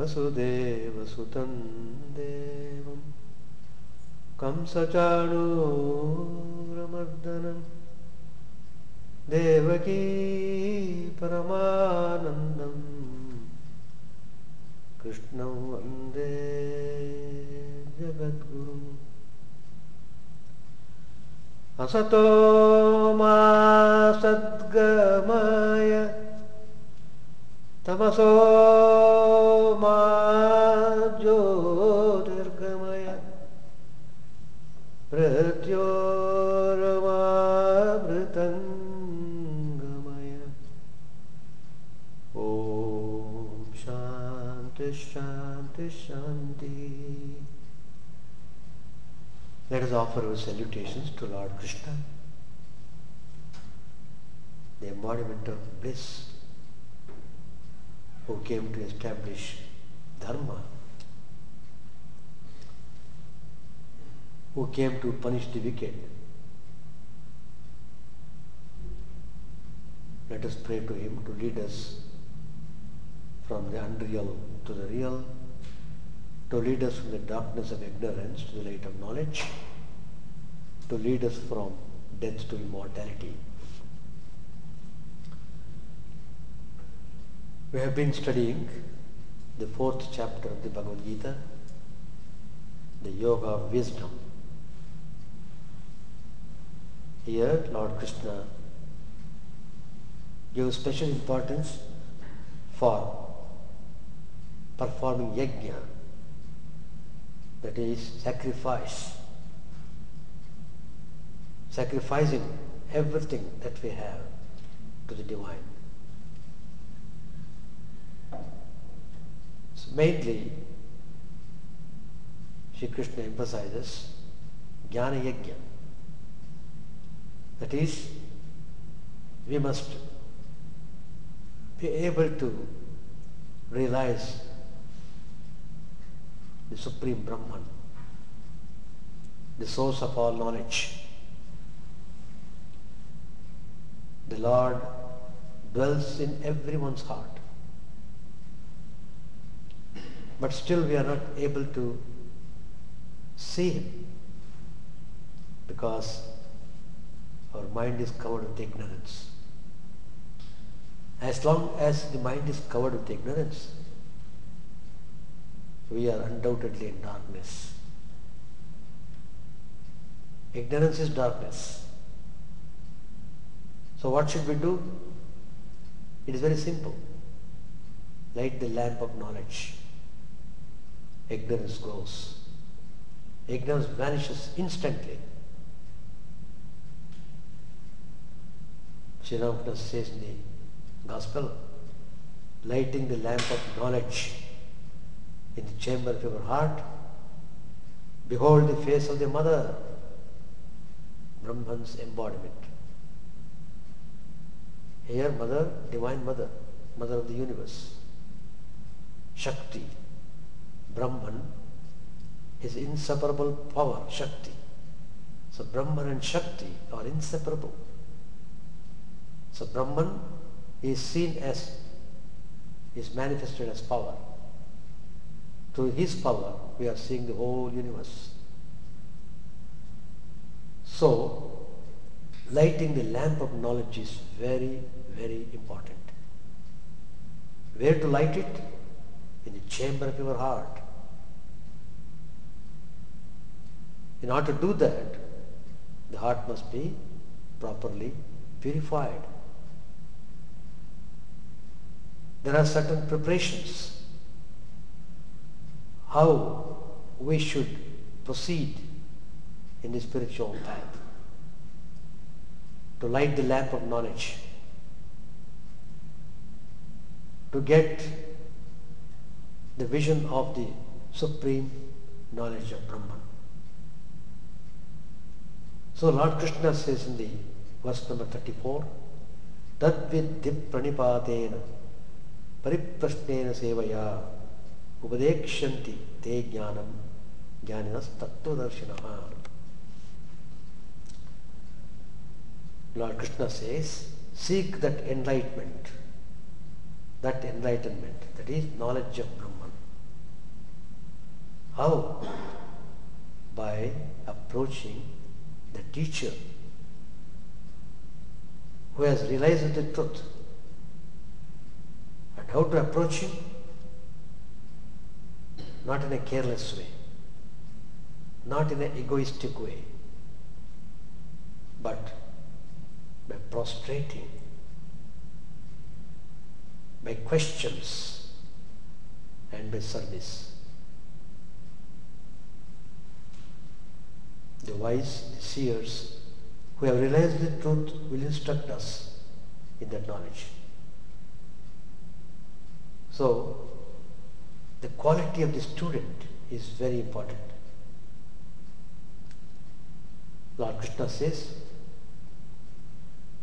Vasudevasutam Devam Kamsachanuramardanam Devaki Paramanandam Krishnam Vande Jagadguru Asato ma sadgamaya Tamaso ma jyotirgamaya Pratyorama vritangamaya Om Shanti Shanti Shanti. Let us offer our salutations to Lord Krishna, the embodiment of bliss, who came to establish dharma, who came to punish the wicked. Let us pray to him to lead us from the unreal to the real, to lead us from the darkness of ignorance to the light of knowledge, to lead us from death to immortality. We have been studying the 4th chapter of the Bhagavad Gita, the Yoga of Wisdom. Here Lord Krishna gives special importance for performing yajna, that is sacrificing everything that we have to the divine. So mainly, Shri Krishna emphasizes jnana yajna. That is, we must be able to realize the Supreme Brahman, the source of all knowledge. The Lord dwells in everyone's heart. But still we are not able to see him because our mind is covered with ignorance. As long as the mind is covered with ignorance, we are undoubtedly in darkness. Ignorance is darkness. So what should we do? It is very simple. Light the lamp of knowledge. Ignorance goes. Ignorance vanishes instantly. Sri Ramakrishna says in the Gospel, lighting the lamp of knowledge in the chamber of your heart, behold the face of the Mother, Brahman's embodiment. Here Mother, Divine Mother, Mother of the universe. Shakti, Brahman, is inseparable power, Shakti. So Brahman and Shakti are inseparable. So Brahman is seen as, is manifested as power. Through his power, we are seeing the whole universe. So, lighting the lamp of knowledge is very, very important. Where to light it? In the chamber of your heart. In order to do that, the heart must be properly purified. There are certain preparations how we should proceed in the spiritual path to light the lamp of knowledge, to get the vision of the supreme knowledge of Brahman. So Lord Krishna says in the verse number 34, Tadvidhi pranipatena pariprasnena sevaya upadekshanti te jnanam jnaninas tattvadarshinaha. Lord Krishna says, seek that enlightenment, that is knowledge of Brahman. How? By approaching the teacher who has realized the truth. And how to approach him? Not in a careless way, not in an egoistic way, but by prostrating, by questions and by service. The wise, the seers who have realized the truth will instruct us in that knowledge. So, the quality of the student is very important. Lord Krishna says,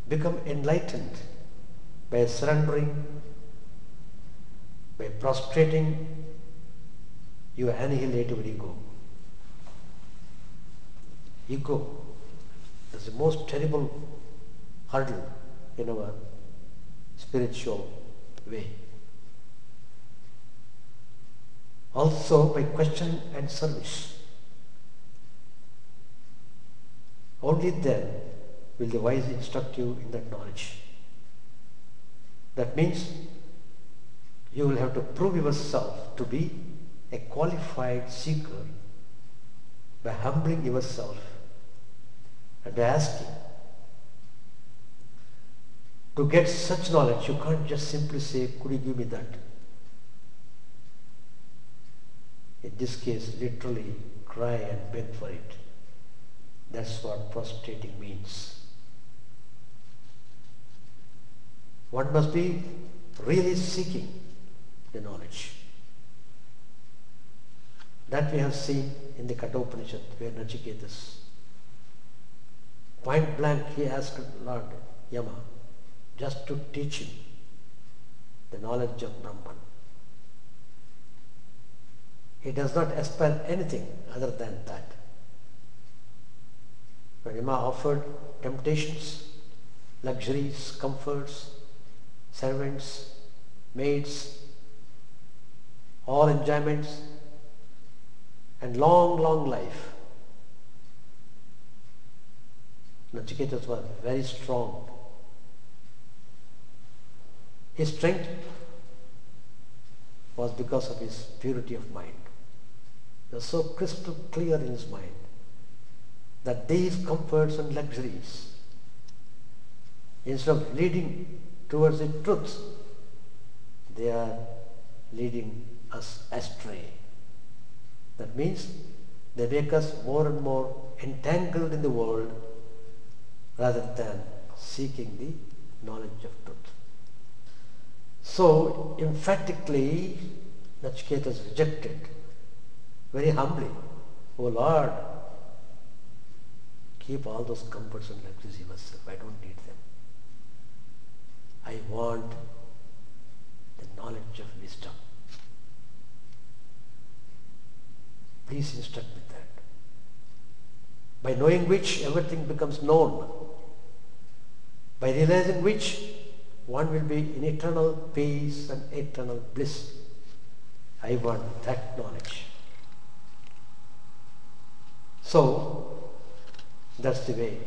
become enlightened by surrendering, by prostrating your annihilative ego. Ego is the most terrible hurdle in our spiritual way. Also by question and service. Only then will the wise instruct you in that knowledge. That means you will have to prove yourself to be a qualified seeker by humbling yourself and by asking. To get such knowledge, you can't just simply say, could you give me that? In this case, literally cry and beg for it. That's what prostrating means. One must be really seeking the knowledge. That we have seen in the Kathopanishad, where Nachiketas, point blank, he asked Lord Yama just to teach him the knowledge of Brahman. He does not aspire anything other than that. When Yama offered temptations, luxuries, comforts, servants, maids, all enjoyments, and long, long life, Nachiketas was very strong. His strength was because of his purity of mind. It was so crystal clear in his mind that these comforts and luxuries, instead of leading towards the truth, they are leading us astray. That means they make us more and more entangled in the world rather than seeking the knowledge of truth. So emphatically Nachiketas rejected very humbly, "Oh Lord, keep all those comforts and luxuries yourself. I don't need them. I want the knowledge of wisdom. Please instruct me that. By knowing which everything becomes known. By realizing which one will be in eternal peace and eternal bliss. I want that knowledge." So, that's the way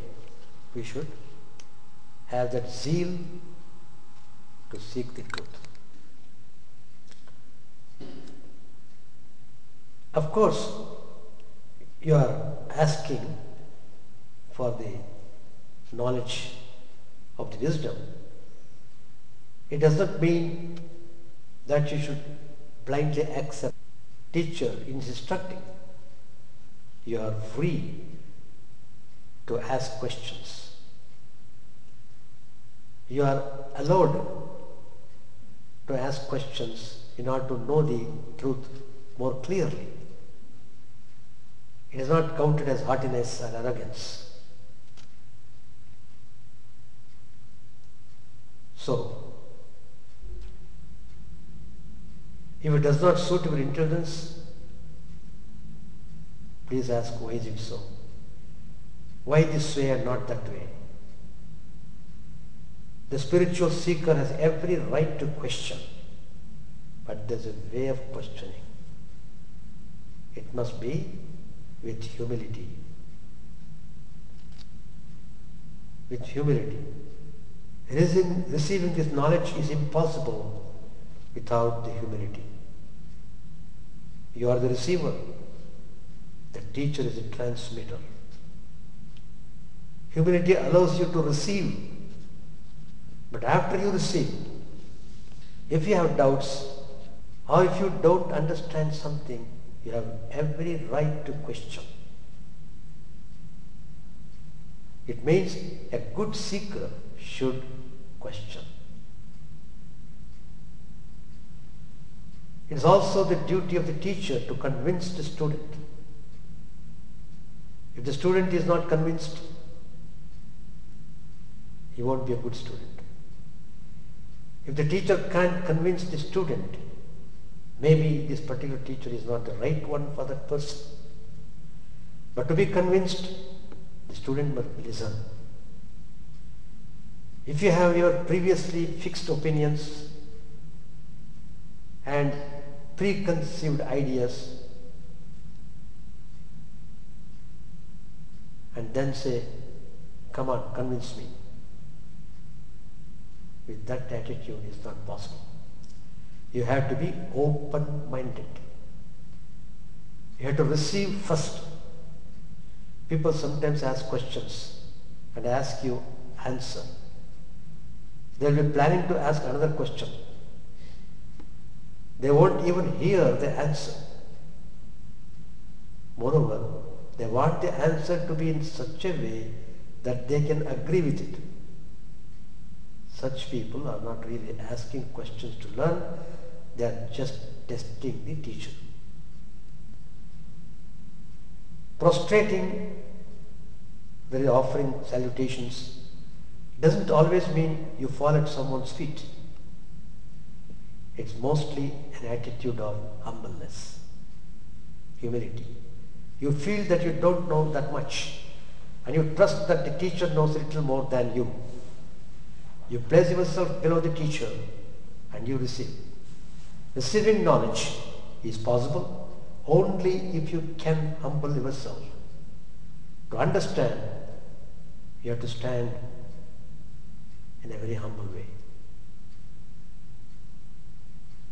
we should have that zeal to seek the truth. Of course, you are asking for the knowledge of the wisdom. It does not mean that you should blindly accept teacher in instructing. You are free to ask questions. You are allowed to ask questions in order to know the truth more clearly. It is not counted as haughtiness or arrogance. So, if it does not suit your intelligence, please ask, why is it so? Why this way and not that way? The spiritual seeker has every right to question, but there's a way of questioning. It must be with humility. With humility. Receiving this knowledge is impossible without the humility. You are the receiver. The teacher is the transmitter. Humility allows you to receive. But after you receive, if you have doubts or if you don't understand something, you have every right to question. It means a good seeker should question. It is also the duty of the teacher to convince the student. If the student is not convinced, he won't be a good student. If the teacher can't convince the student, maybe this particular teacher is not the right one for that person. But to be convinced, the student must listen. If you have your previously fixed opinions and preconceived ideas, and then say, come on, convince me. With that attitude, it's not possible. You have to be open-minded. You have to receive first. People sometimes ask questions and ask you answer. They will be planning to ask another question. They won't even hear the answer. Moreover, they want the answer to be in such a way that they can agree with it. Such people are not really asking questions to learn, they are just testing the teacher. Prostrating, very offering salutations, doesn't always mean you fall at someone's feet. It's mostly an attitude of humbleness, humility. You feel that you don't know that much and you trust that the teacher knows a little more than you. You place yourself below the teacher and you receive. Receiving knowledge is possible only if you can humble yourself. To understand, you have to stand in a very humble way.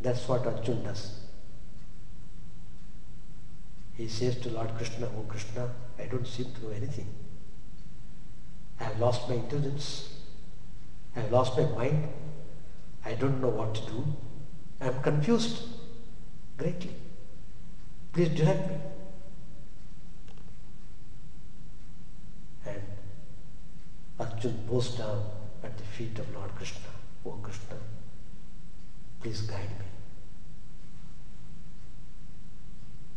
That's what Arjuna does. He says to Lord Krishna, "Oh Krishna, I don't seem to know anything. I have lost my intelligence. I have lost my mind. I don't know what to do. I am confused greatly. Please direct me." And Arjuna bows down at the feet of Lord Krishna. "Oh Krishna, please guide me."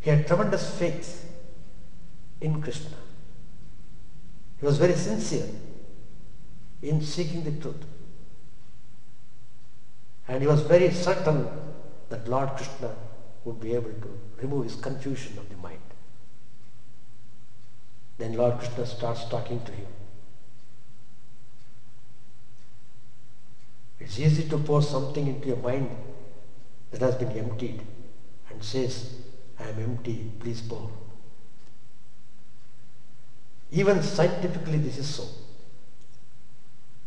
He had tremendous faith in Krishna. He was very sincere in seeking the truth. And he was very certain that Lord Krishna would be able to remove his confusion of the mind. Then Lord Krishna starts talking to him. It's easy to pour something into your mind that has been emptied and says, "I am empty, please pour." Even scientifically this is so.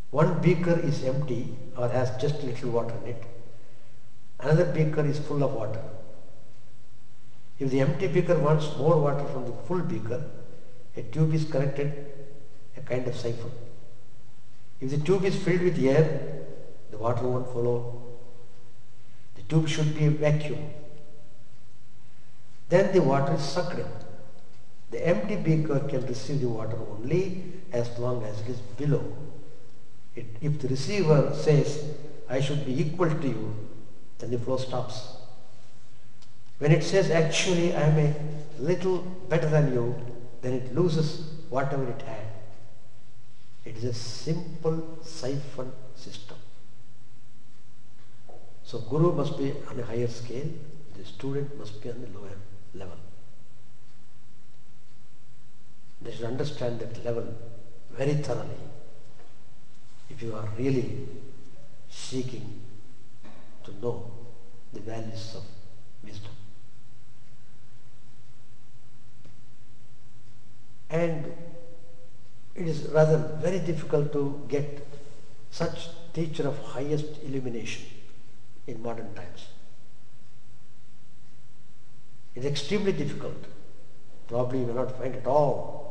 One beaker is empty or has just little water in it. Another beaker is full of water. If the empty beaker wants more water from the full beaker, a tube is connected, a kind of siphon. If the tube is filled with air, the water won't follow. The tube should be a vacuum. Then the water is sucked in. The empty beaker can receive the water only as long as it is below. If the receiver says, "I should be equal to you," then the flow stops. When it says, "Actually, I am a little better than you," then it loses whatever it had. It is a simple siphon system. So Guru must be on a higher scale, the student must be on the lower level. They should understand that level very thoroughly if you are really seeking to know the values of wisdom. And it is rather very difficult to get such teacher of highest illumination in modern times. It's extremely difficult. Probably you will not find at all.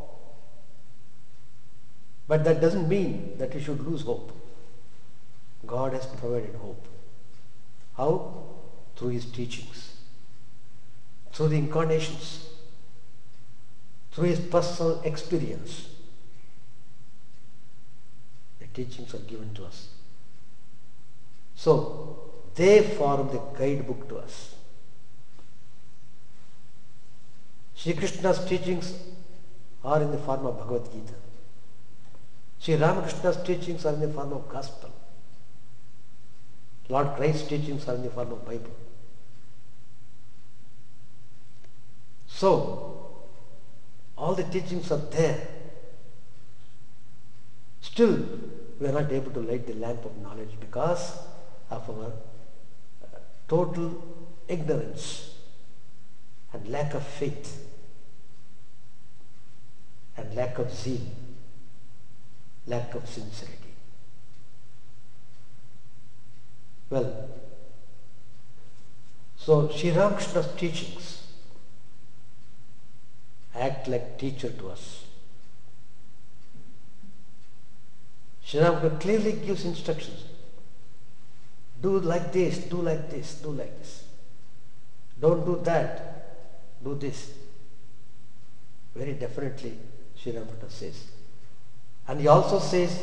But that doesn't mean that you should lose hope. God has provided hope. How? Through His teachings, through the incarnations, through His personal experience. The teachings are given to us. So, they form the guidebook to us. Sri Krishna's teachings are in the form of Bhagavad Gita. Sri Ramakrishna's teachings are in the form of Gospel. Lord Christ's teachings are in the form of Bible. So, all the teachings are there. Still, we are not able to light the lamp of knowledge because of our total ignorance and lack of faith and lack of zeal, lack of sincerity. Well, so Sri Ramakrishna's teachings act like teacher to us. Sri Ramakrishna clearly gives instructions. Do like this, do like this, do like this. Don't do that, do this. Very definitely Sri Ramakrishna says. And he also says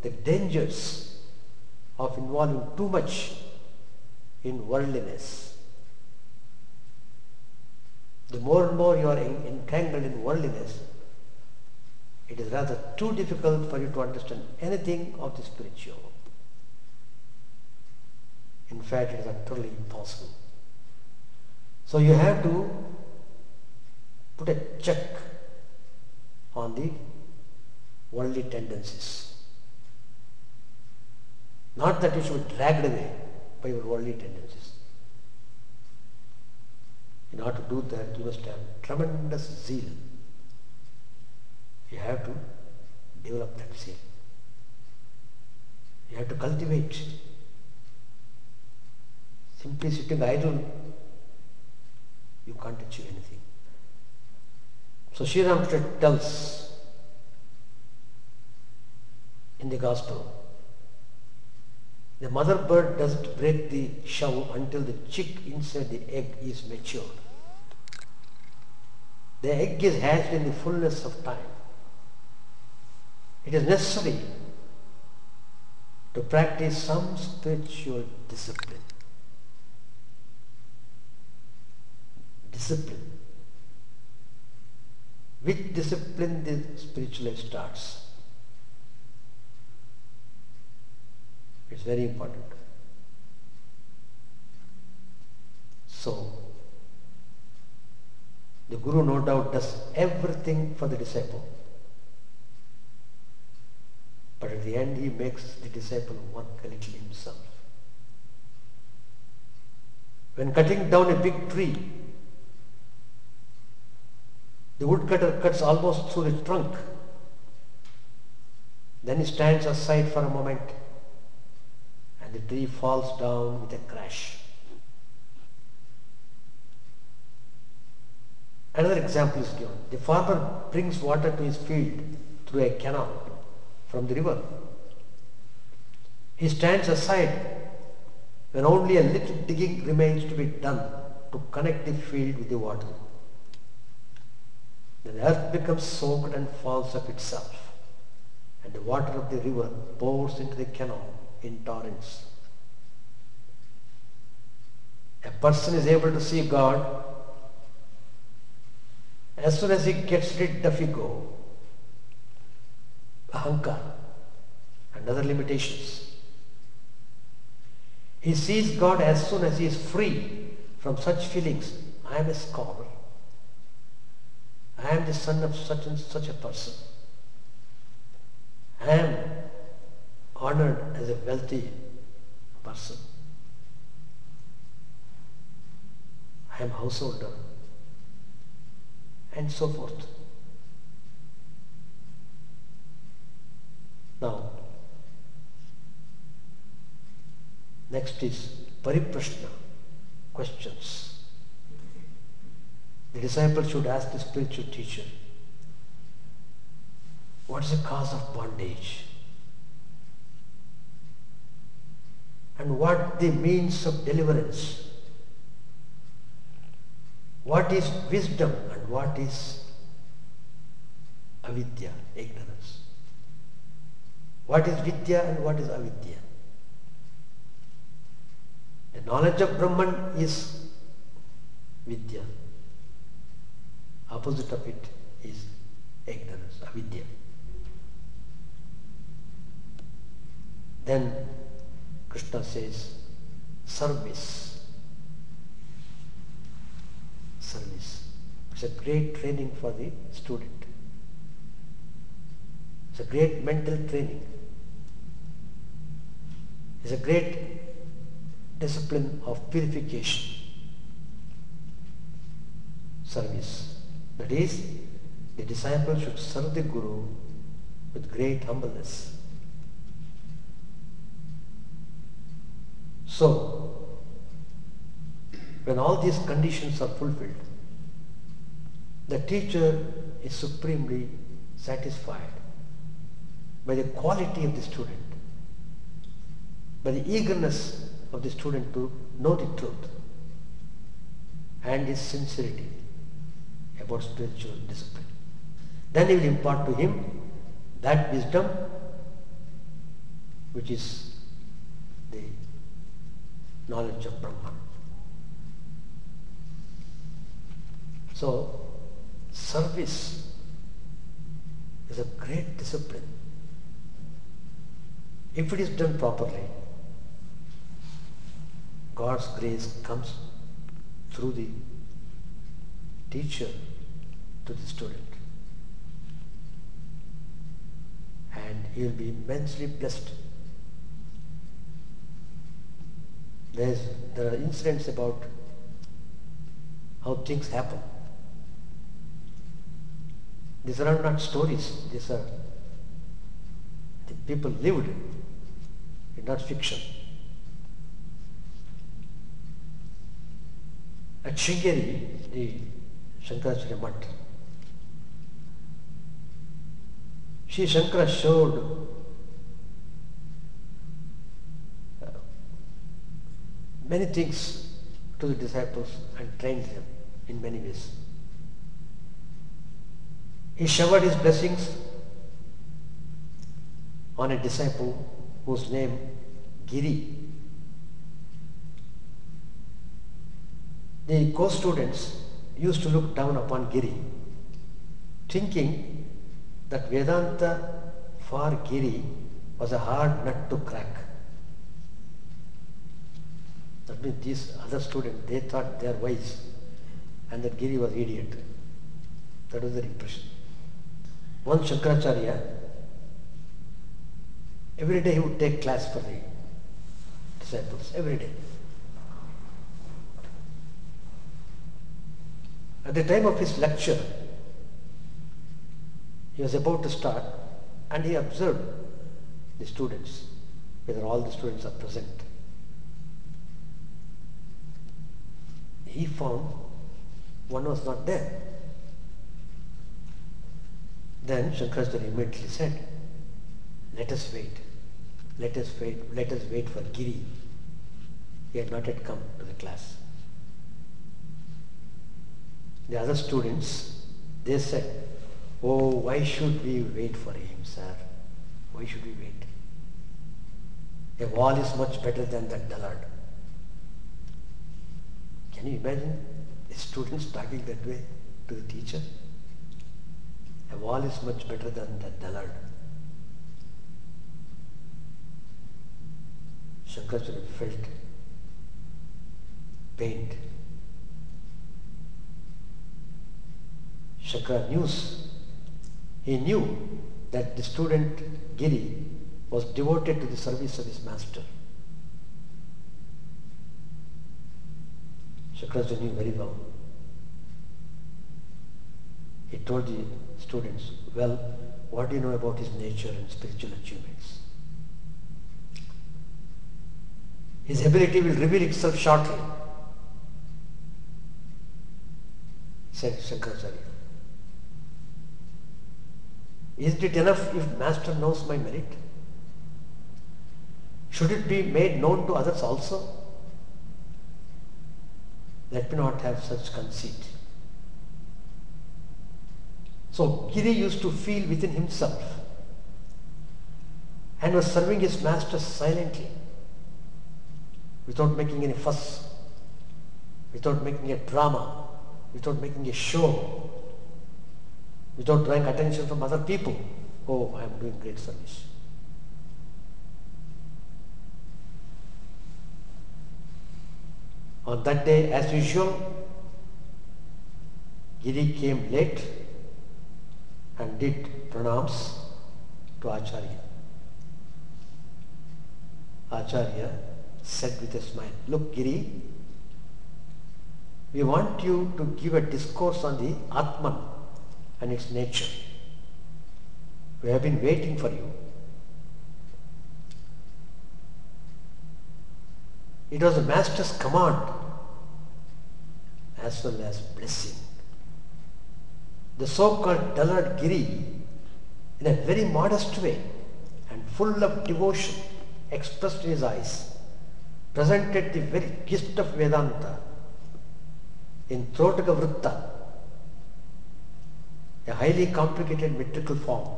the dangers of involving too much in worldliness. The more and more you are entangled in worldliness, it is rather too difficult for you to understand anything of the spiritual. In fact, it is utterly impossible. So you have to put a check on the worldly tendencies. Not that you should be dragged away by your worldly tendencies. In order to do that, you must have tremendous zeal. You have to develop that zeal. You have to cultivate. Simply sitting idle, you can't achieve anything. So Sri Ramakrishna tells in the Gospel, the mother bird doesn't break the shell until the chick inside the egg is matured. The egg is hatched in the fullness of time. It is necessary to practice some spiritual discipline. Discipline. Which discipline the spiritual life starts? It's very important. So, the Guru no doubt does everything for the disciple. But at the end he makes the disciple work a little himself. When cutting down a big tree, the woodcutter cuts almost through the trunk. Then he stands aside for a moment and the tree falls down with a crash. Another example is given. The farmer brings water to his field through a canal from the river. He stands aside when only a little digging remains to be done to connect the field with the water. Then the earth becomes soaked and falls of itself, and the water of the river pours into the canal in torrents. A person is able to see God as soon as he gets rid of ego, ahankar, and other limitations. He sees God as soon as he is free from such feelings. I am a scholar. I am the son of such and such a person. I am honored as a wealthy person. I am householder. And so forth. Now, next is Pariprashna, questions. The disciple should ask the spiritual teacher, what is the cause of bondage? And what the means of deliverance? What is wisdom and what is avidya, ignorance? What is vidya and what is avidya? The knowledge of Brahman is vidya. Opposite of it is ignorance, avidya. Then Krishna says, service. Service. It's a great training for the student. It's a great mental training. It's a great discipline of purification. Service. That is, the disciple should serve the Guru with great humbleness. So, when all these conditions are fulfilled, the teacher is supremely satisfied by the quality of the student, by the eagerness of the student to know the truth, and his sincerity about spiritual discipline. Then he will impart to him that wisdom which is the knowledge of Brahman. So, service is a great discipline. If it is done properly, God's grace comes through the teacher to the student. And he will be immensely blessed. There are incidents about how things happen. These are not stories, these are the people lived, it's not fiction. At Sringeri, the Shankaracharya Math, Sri Shankara showed many things to the disciples and trained them in many ways. He showered his blessings on a disciple whose name Giri. The co-students used to look down upon Giri, thinking that Vedanta for Giri was a hard nut to crack. That means these other students, they thought they are wise and that Giri was idiot. That was their impression. One Shankaracharya, every day he would take class for the disciples, every day. At the time of his lecture, he was about to start and he observed the students, whether all the students are present. He found one was not there. Then Shankaracharya immediately said, let us wait for Giri. He had not yet come to the class. The other students, they said, oh, why should we wait for him, sir? Why should we wait? A wall is much better than that dullard. Can you imagine the students talking that way to the teacher? A wall is much better than that dullard. Shankaracharya felt pained. Shankara he knew that the student Giri was devoted to the service of his master. Shankaracharya knew very well. He told the students, well, what do you know about his nature and spiritual achievements? His ability will reveal itself shortly, said Shankaracharya. Isn't it enough if Master knows my merit? Should it be made known to others also? Let me not have such conceit. So Giri used to feel within himself and was serving his master silently, without making any fuss, without making a drama, without making a show, without drawing attention from other people. Oh, I am doing great service. On that day, as usual, Giri came late and did pranams to Acharya. Acharya said with a smile, look Giri, we want you to give a discourse on the Atman and its nature. We have been waiting for you. It was the Master's command as well as blessing. The so-called dullard Giri, in a very modest way and full of devotion expressed in his eyes, presented the very gift of Vedanta in Trotaka Vritta, a highly complicated metrical form,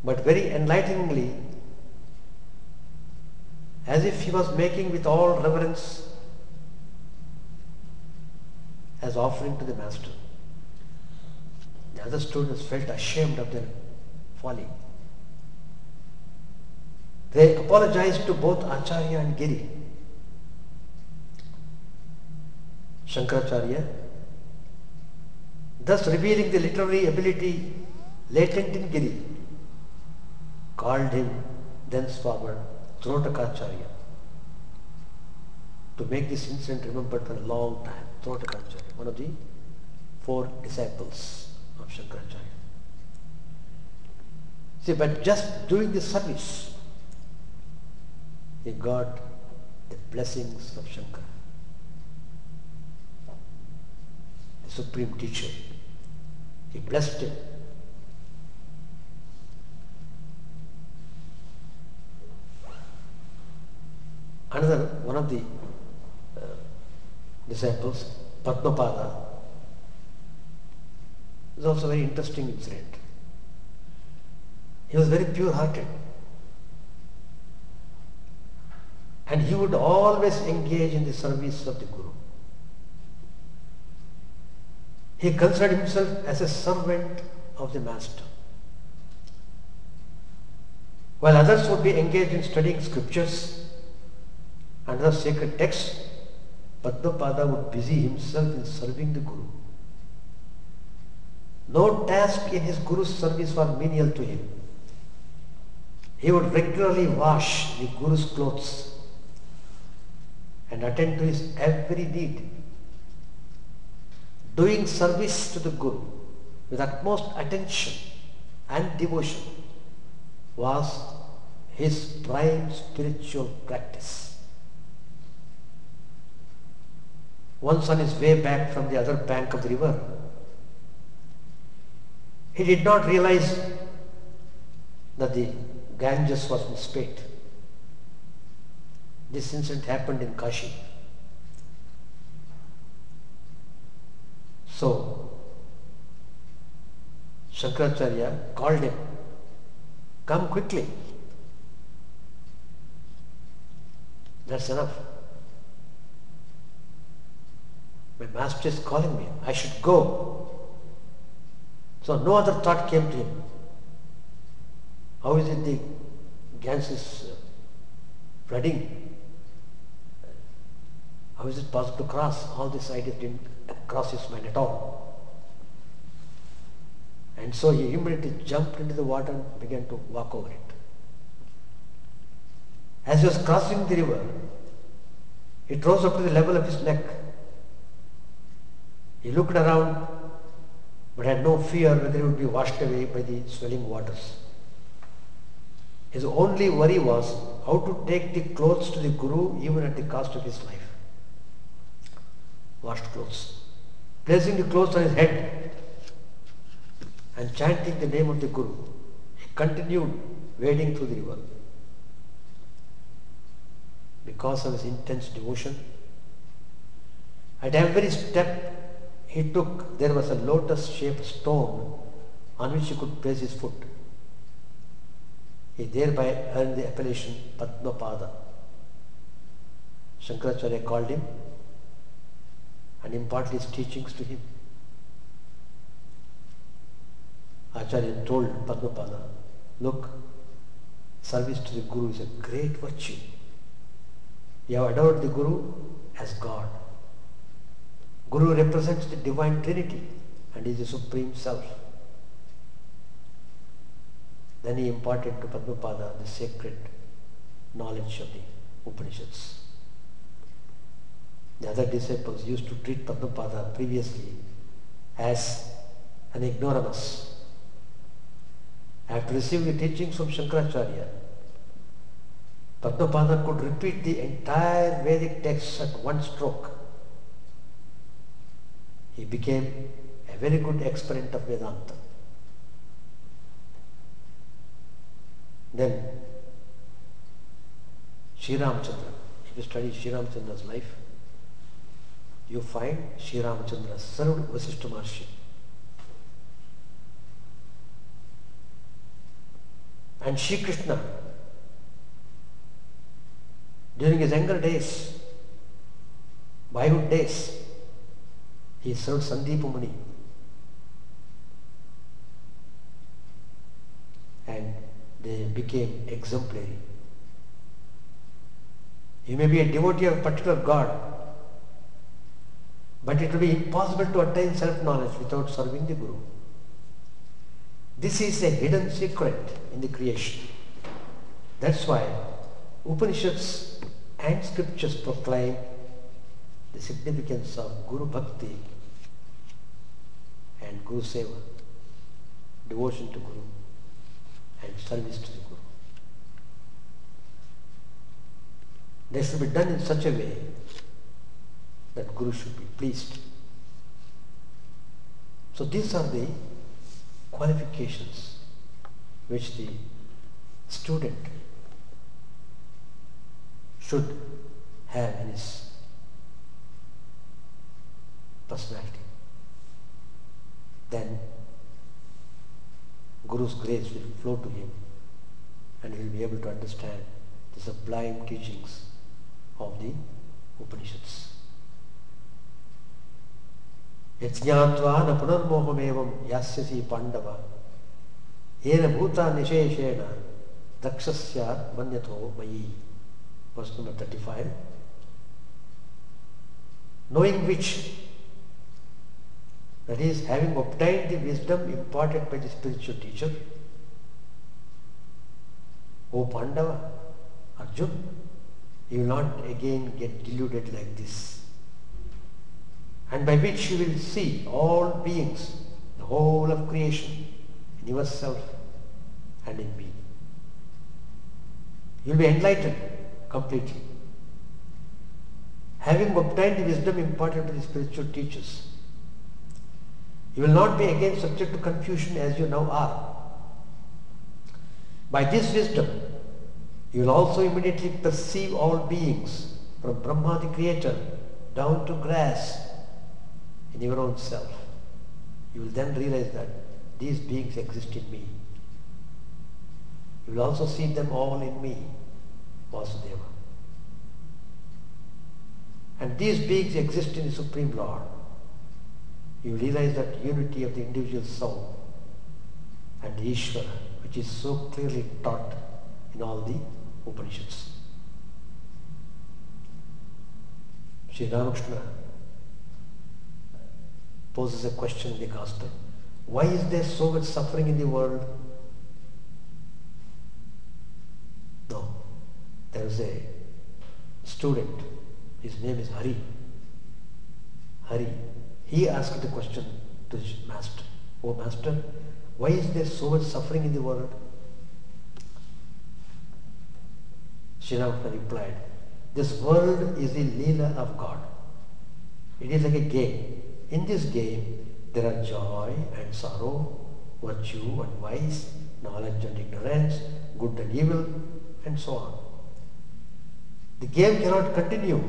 but very enlighteningly, as if he was making with all reverence as offering to the Master. The other students felt ashamed of their folly. They apologized to both Acharya and Giri. Shankaracharya, thus revealing the literary ability latent in Giri, called him thenceforward Trotakacharya, to make this incident remembered for a long time. Trotakacharya, one of the 4 disciples of Shankaracharya. See, but just doing this service, he got the blessings of Shankara, the supreme teacher. He blessed him. Another one of the disciples, Padmapada, is also a very interesting incident. He was very pure-hearted, and he would always engage in the service of the Guru. He considered himself as a servant of the Master. While others would be engaged in studying scriptures and other sacred texts, Padmapada would busy himself in serving the Guru. No task in his Guru's service was menial to him. He would regularly wash the Guru's clothes and attend to his every need. Doing service to the Guru with utmost attention and devotion was his prime spiritual practice. Once on his way back from the other bank of the river, he did not realize that the Ganges was misspelled. This incident happened in Kashi. So, Shankaracharya called him, come quickly. That's enough. My master is calling me. I should go. So no other thought came to him. How is it the Ganges is flooding? How is it possible to cross? All these ideas didn't cross his mind at all. And so he immediately jumped into the water and began to walk over it. As he was crossing the river, it rose up to the level of his neck. He looked around but had no fear whether he would be washed away by the swelling waters. His only worry was how to take the clothes to the Guru even at the cost of his life. Washed clothes. Placing the clothes on his head and chanting the name of the Guru, he continued wading through the river. Because of his intense devotion, at every step he took, there was a lotus-shaped stone on which he could place his foot. He thereby earned the appellation Padmapada. Shankaracharya called him and imparted his teachings to him. Acharya told Padmapada, look, service to the Guru is a great virtue. You have adored the Guru as God. Guru represents the Divine Trinity and is the Supreme Self. Then he imparted to Padmapada the sacred knowledge of the Upanishads. The other disciples used to treat Padmapada previously as an ignoramus. After receiving the teachings from Shankaracharya, Padmapada could repeat the entire Vedic text at one stroke. He became a very good exponent of Vedanta. Then, Sri Ramachandra, if you study Sri Ramachandra's life, you find Sri Ramachandra served Vasishtha Maharshi. And Sri Krishna, during his younger days, boyhood days, he served Sandeepa Muni. And they became exemplary. You may be a devotee of a particular God, but it will be impossible to attain self-knowledge without serving the Guru. This is a hidden secret in the creation. That's why Upanishads and scriptures proclaim the significance of Guru Bhakti and Guru Seva, devotion to Guru and service to the Guru. They should be done in such a way that Guru should be pleased. So these are the qualifications which the student should have in his personality. Then Guru's grace will flow to him and he will be able to understand the sublime teachings of the Upanishads. Yajñātvā na punarmohamevam yasyasi pandava yena bhuta nisheshena dakshasya manyato mayi. Verse number 35. Knowing which, that is, having obtained the wisdom imparted by the spiritual teacher, O Pandava, Arjuna, you will not again get deluded like this, and by which you will see all beings, the whole of creation, in yourself and in me. You will be enlightened completely. Having obtained the wisdom imparted by the spiritual teachers, you will not be again subject to confusion as you now are. By this wisdom, you will also immediately perceive all beings, from Brahma the Creator down to grass, in your own self. You will then realize that these beings exist in me. You will also see them all in me, Vasudeva. And these beings exist in the Supreme Lord. You realize that unity of the individual soul and the Ishvara, which is so clearly taught in all the Upanishads. Sri Ramakrishna poses a question in the Gospel. Why is there so much suffering in the world? No. There is a student, his name is Hari. Hari. He asked the question to his master. Oh Master, why is there so much suffering in the world? Chidananda replied, this world is the Leela of God. It is like a game. In this game, there are joy and sorrow, virtue and vice, knowledge and ignorance, good and evil, and so on. The game cannot continue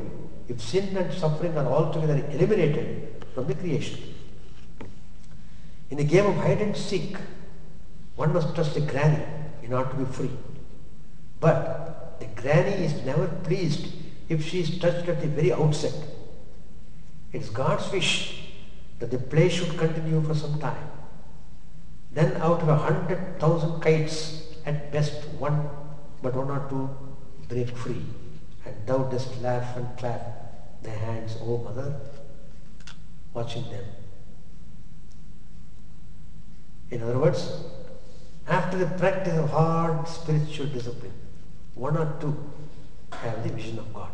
if sin and suffering are altogether eliminated from the creation. In the game of hide and seek, one must trust the granny in order to be free. But the granny is never pleased if she is touched at the very outset. It is God's wish that the play should continue for some time. Then out of 100,000 kites, at best one or two break free, and thou dost laugh and clap thy hands, O mother, watching them. In other words, after the practice of hard spiritual discipline, one or two have the vision of God.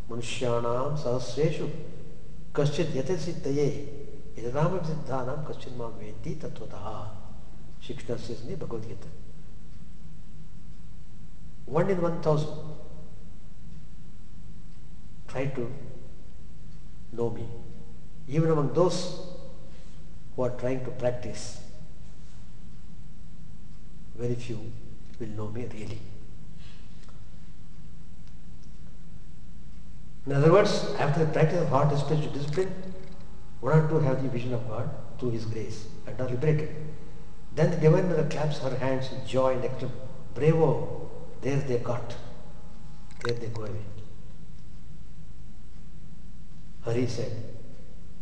Manushyanam sahasreshu kaschit yatasiddhaye idadam siddhanam kaschit mam veti tattvataha. Shri Krishna says in the Bhagavad Gita. 1 in 1,000 try to know me. Even among those who are trying to practice, very few will know me really. In other words, after the practice of hard spiritual discipline, one or two have the vision of God through His grace and are liberated. Then the Divine Mother claps her hands in joy and exclaims, bravo, there they got, there they go away. Hari said,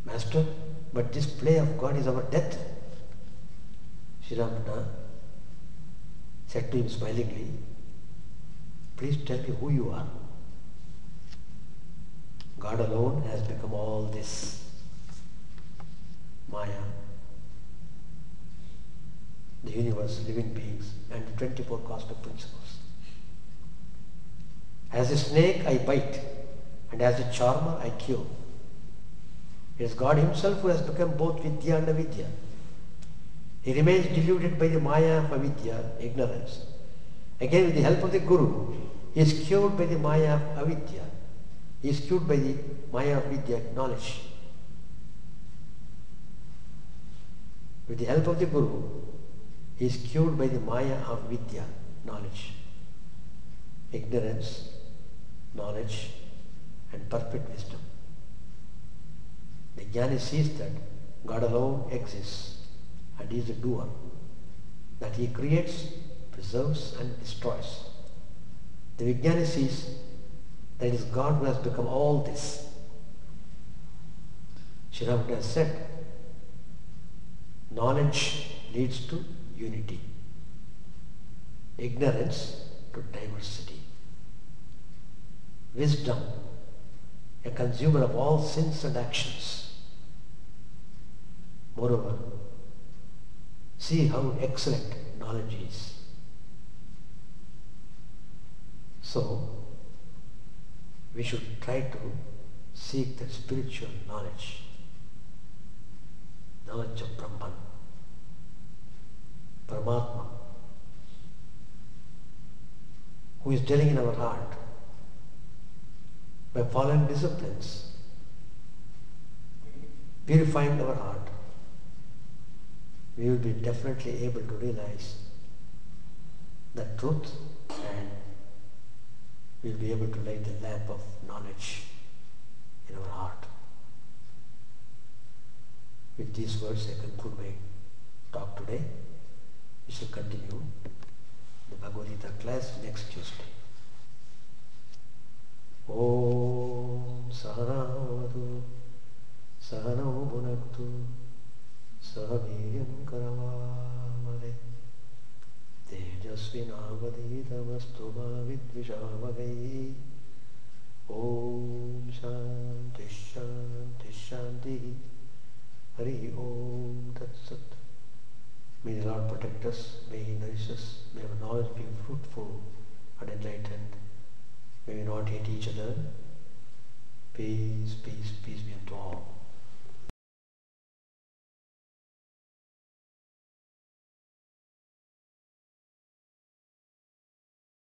Master, but this play of God is our death. Chidananda said to him smilingly, please tell me who you are. God alone has become all this. Maya, the universe, living beings, and the 24 cosmic principles. As a snake I bite, and as a charmer I cure. It is God Himself who has become both Vidya and Avidya. He remains deluded by the Maya of Avidya, ignorance. Again, with the help of the Guru, he is cured by the Maya of Avidya. He is cured by the Maya of Vidya, knowledge. With the help of the Guru, he is cured by the Maya of Vidya, knowledge. Ignorance, knowledge, and perfect wisdom. The Jnani sees that God alone exists and He is the doer, that He creates, preserves and destroys. The Vijnani sees that it is God who has become all this. Chidananda has said, knowledge leads to unity, ignorance to diversity, wisdom a consumer of all sins and actions. Moreover, see how excellent knowledge is. So, we should try to seek that spiritual knowledge, knowledge of Brahman, Paramatma, who is dwelling in our heart. By following disciplines, purifying our heart, we will be definitely able to realize the truth, and we will be able to light the lamp of knowledge in our heart. With these words I conclude my talk today. We shall continue the Bhagavad Gita class next Tuesday. Om Sahanavadu Sahanau Bhunaktu Sahaviryam Karavamare Tejasvinavaditamastu ma vidvishavavai. Om Shanti Shanti Shanti. Hari Om Tat Sat. May the Lord protect us, may He nourish us, may our knowledge be fruitful and enlightened. May we not hate each other. Peace, peace, peace be unto all.